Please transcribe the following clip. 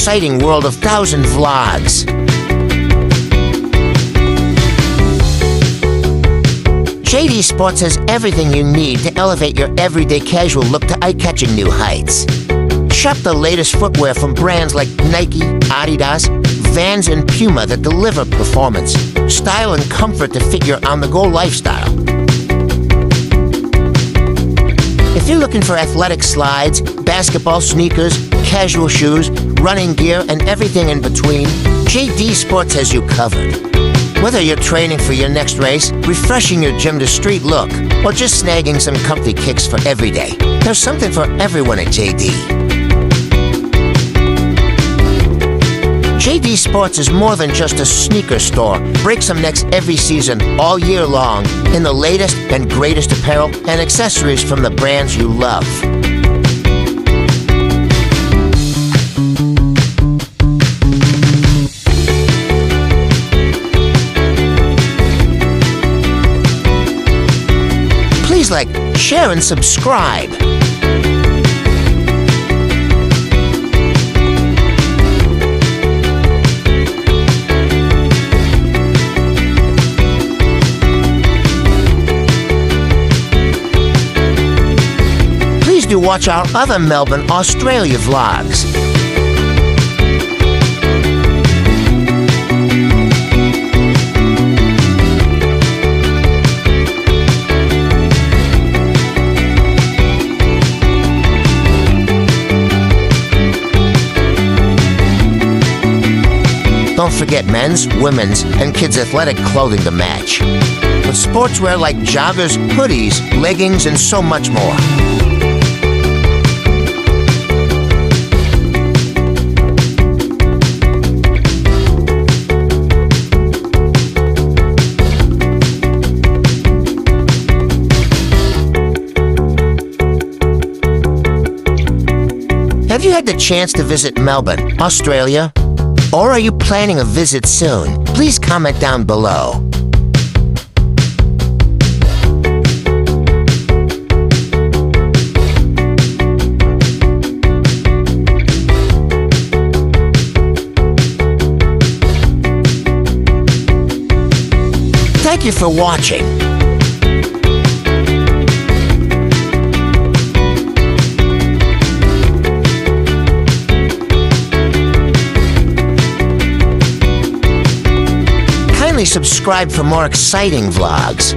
exciting world of 1,000 vlogs. JD Sports has everything you need to elevate your everyday casual look to eye-catching new heights. Shop the latest footwear from brands like Nike, Adidas, Vans, and Puma that deliver performance, style, and comfort to fit your on-the-go lifestyle. If you're looking for athletic slides, basketball sneakers, casual shoes, running gear, and everything in between, JD Sports has you covered. Whether you're training for your next race, refreshing your gym to street look, or just snagging some comfy kicks for every day, there's something for everyone at JD. JD Sports is more than just a sneaker store. Break some necks every season, all year long, in the latest and greatest apparel and accessories from the brands you love. Please like, share, and subscribe. Please do watch our other Melbourne, Australia vlogs. Don't forget men's, women's, and kids' athletic clothing to match. With sportswear like joggers, hoodies, leggings, and so much more. Have you had the chance to visit Melbourne, Australia? Or are you planning a visit soon? Please comment down below. Thank you for watching. Subscribe for more exciting vlogs.